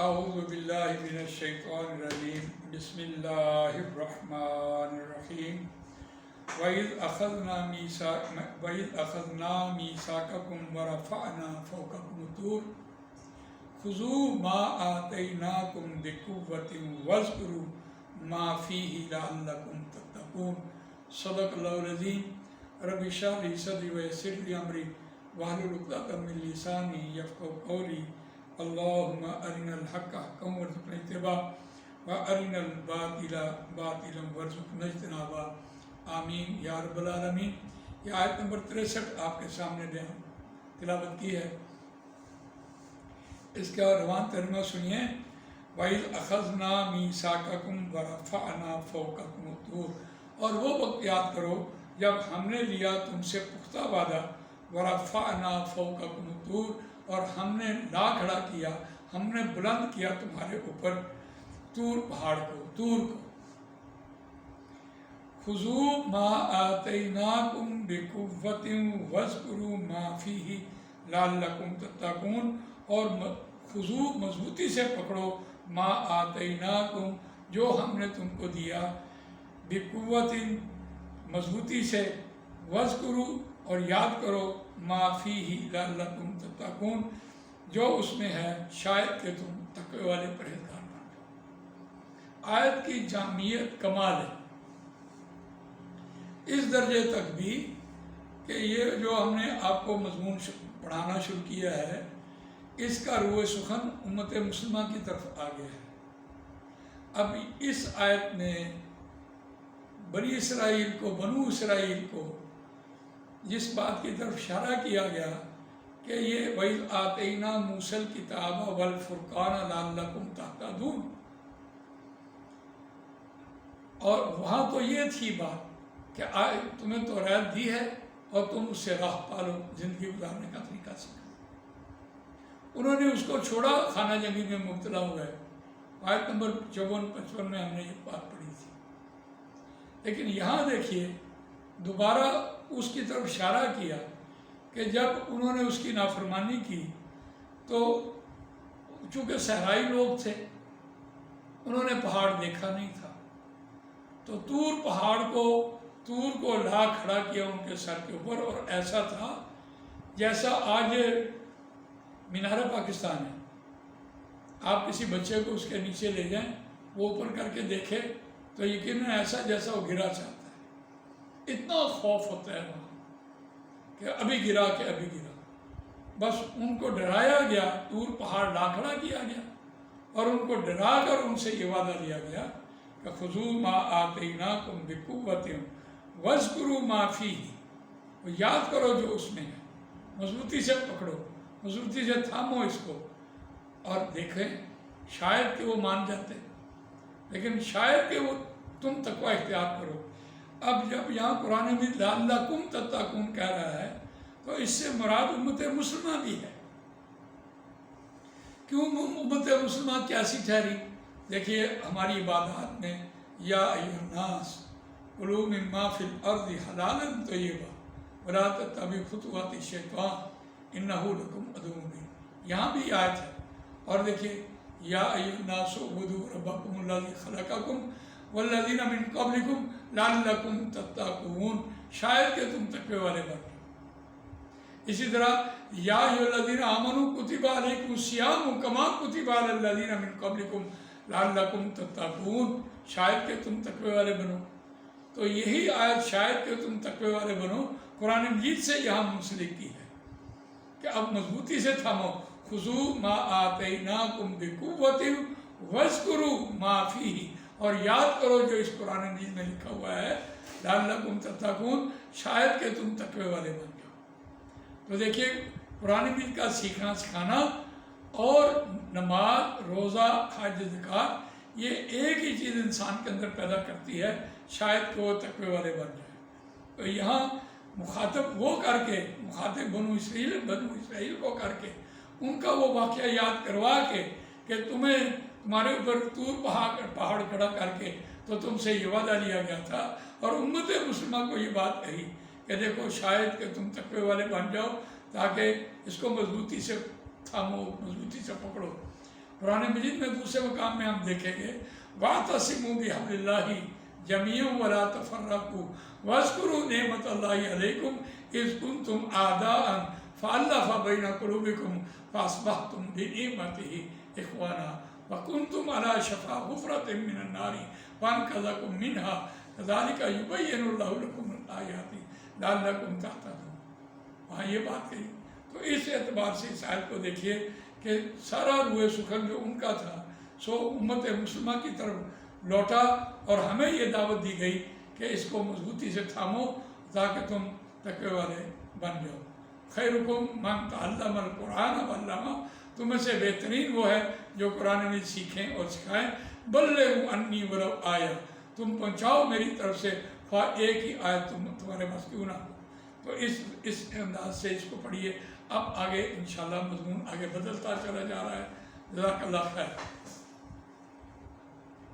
اعوذ باللہ من الشیطان الرجیم بسم اللہ الرحمن الرحیم وَإِذْ أَخَذْنَا مِيثَاقَكُمْ وَرَفَعْنَا فَوْقَكُمُ الطُّورَ خُذُوا مَا آتَيْنَاكُمْ بِقُوَّةٍ وَاذْكُرُوا مَا فِيهِ لَعَلَّكُمْ تَتَّقُونَ صدق اللہ العظیم رب اشرح لي صدری ويسر لي أمري واحلل عقدة من لساني يفقهوا قولي اللهم أرنا الحق حقا وارزقنا اتباعه وأرنا الباطل باطلا وارزقنا اجتنابه آمین یا رب العالمین۔ یہ آیت نمبر 63 آپ کے سامنے تلاوت کی ہے۔ اس کا روان ترجمہ سنیے۔ وَإِذْ أَخَذْنَا مِيثَاقَكُمْ وَرَفَعْنَا فَوْقَكُمُ الطُّورَ، اور وہ وقت یاد کرو جب ہم نے لیا تم سے پختہ وعدہ، وَرَفَعْنَا فَوْقَكُمُ الطُّورَ، اور ہم نے لا کھڑا کیا، ہم نے بلند کیا تمہارے اوپر طور پہاڑ کو، طور کو۔ خُذُوا مَا آتَيْنَاكُمْ بِقُوَّةٍ وَاذْكُرُوا مَا فِيهِ لَعَلَّكُمْ تَتَّقُونَ، اور خُذُوا مضبوطی سے پکڑو، ما آتَيْنَاكُمْ جو ہم نے تم کو دیا، بِقُوَّةٍ مضبوطی سے، وَاذْكُرُوا اور یاد کرو، ما فِيهِ لَعَلَّكُمْ تَتَّقُونَ جو اس میں ہے شاید کہ تم تقوی والے پرہیزگار بن جاؤ۔ آیت کی جامعیت کمال ہے، اس درجے تک بھی کہ یہ جو ہم نے آپ کو مضمون پڑھانا شروع کیا ہے، اس کا روح سخن امت مسلمہ کی طرف آ گیا ہے۔ اب اس آیت میں بنی اسرائیل کو، بنو اسرائیل کو جس بات کی طرف اشارہ کیا گیا کہ یہ وَإِذْ آتَيْنَا مُوسَى الْكِتَابَ وَالْفُرْقَانَ لَعَلَّكُمْ تَهْتَدُونَ، اور وہاں تو یہ تھی بات کہ تمہیں توریت دی ہے اور تم اس سے راہ پالو، زندگی گزارنے کا طریقہ سیکھو۔ انہوں نے اس کو چھوڑا، خانہ جنگی میں مبتلا ہوئے۔ آیت نمبر 54-55 میں ہم نے یہ بات پڑھی تھی۔ لیکن یہاں دیکھیے دوبارہ اس کی طرف اشارہ کیا کہ جب انہوں نے اس کی نافرمانی کی تو چونکہ صحرائی لوگ تھے، انہوں نے پہاڑ دیکھا نہیں تھا، تو طور پہاڑ کو، طور کو لا کھڑا کیا ان کے سر کے اوپر، اور ایسا تھا جیسا آج مینار پاکستان ہے۔ آپ کسی بچے کو اس کے نیچے لے جائیں، وہ اوپر کر کے دیکھے تو یقیناً ایسا جیسا وہ گرا چاہتا ہے، اتنا خوف ہوتا ہے وہاں کہ ابھی گرا کہ ابھی گرا۔ بس ان کو ڈرایا گیا، طور پہاڑ لا کھڑا کیا گیا اور ان کو ڈرا کر ان سے یہ وعدہ لیا گیا کہ خُذُوا مَا آتَيْنَاكُمْ بِقُوَّةٍ وَاذْكُرُوا مَا فِيهِ، وہ یاد کرو جو اس میں ہے، مضبوطی سے پکڑو، مضبوطی سے تھامو اس کو، اور دیکھیں شاید کہ وہ مان جاتے، لیکن شاید کہ وہ تم تقوی اختیار کرو۔ اب جب یہاں قرآن میں لَعَلَّكُمْ تَتَّقُونَ کہہ رہا ہے تو اس سے مراد امت مسلمہ بھی ہے۔ کیوں امت مسلمہ کیسی ٹھہری؟ دیکھیے ہماری عبادات میں یا ایھا الناس کلوا مما فی الارض حلالا طیبا ولا تتبعوا خطوات الشیطان انہ لکم عدو مبین، یہاں بھی آیت ہے۔ اور دیکھیے یا ایھا الناس اعبدوا ربکم الذی خلقکم والذین من قبلکم لعلکم تتقون، شاید کہ تم تقوی والے بن جاؤ۔ اسی طرح یا ایھا الذین آمنوا کتب علیکم الصیام کما کتب علی الذین من قبلکم لعلکم تتقون، شاید کہ تم تقوی والے بنو۔ تو یہی آیت شاید کہ تم تقوی والے بنو قرآن مجید سے یہاں منسلک کی ہے کہ اب مضبوطی سے تھامو، خُذُوا مَا آتَيْنَاكُمْ بِقُوَّةٍ وَاذْكُرُوا مَا فِيهِ، اور یاد کرو جو اس قرآن مجید میں لکھا ہوا ہے، لعلکم تتقون، شاید کہ تم تقوی والے بن جاؤ۔ تو دیکھیے قرآن مجید کا سیکھنا سکھانا اور نماز، روزہ، حج، زکوٰۃ، یہ ایک ہی چیز انسان کے اندر پیدا کرتی ہے، شاید کہ وہ تقوی والے بن جائے۔ تو یہاں مخاطب وہ کر کے، مخاطب بنو اسرائیل کو کر کے ان کا وہ واقعہ یاد کروا کے کہ تمہارے اوپر طور پہاڑ کھڑا کر کے تو تم سے یہ وعدہ لیا گیا تھا، اور امت مسلمہ کو یہ بات کہی کہ دیکھو شاید کہ تم تقوی والے بن جاؤ، تاکہ اس کو مضبوطی سے تھامو، مضبوطی سے پکڑو۔ قرآن مجید میں دوسرے مقام میں ہم دیکھیں گے وَاعْتَصِمُوا بِحَبْلِ اللَّهِ جَمِيعًا وَلَا تَفَرَّقُوا وَاذْكُرُوا نِعْمَتَ اللَّهِ عَلَيْكُمْ إِذْ كُنْتُمْ أَعْدَاءً فَأَلَّفَ بَيْنَ قُلُوبِكُمْ فَأَصْبَحْتُمْ بِنِعْمَتِهِ إِخْوَانًا وَكُنْتُمْ عَلَى شَفَا حُفْرَةٍ مِّنَ النَّارِ فَأَنقَذَكُم مِّنْهَا كَذَلِكَ يُبَيِّنُ اللَّهُ لَكُمُ الْآيَاتِ لَعَلَّكُمْ تَهْتَدُونَ۔ وہاں یہ بات کہی تو اس اعتبار سے اس آیت کو دیکھیے کہ سارا روئے سخن جو ان کا تھا سو امت مسلمہ کی طرف لوٹا، اور ہمیں یہ دعوت دی گئی کہ اس کو مضبوطی سے تھامو تاکہ تم تقوی والے بن جاؤ۔ خیرکم من تعلم القرآن وعلمہ، تم میں سے بہترین وہ ہے جو قرآن میں سیکھیں اور سکھائیں۔ بلغوا انی ولو آیا، تم پہنچاؤ میری طرف سے خواہ ایک ہی آیت تمہارے پاس کیوں نہ ہو۔ تو اس انداز سے اس کو پڑھیے۔ اب آگے انشاءاللہ مضمون آگے بدلتا چلا جا رہا ہے۔ جزاک اللہ خیر۔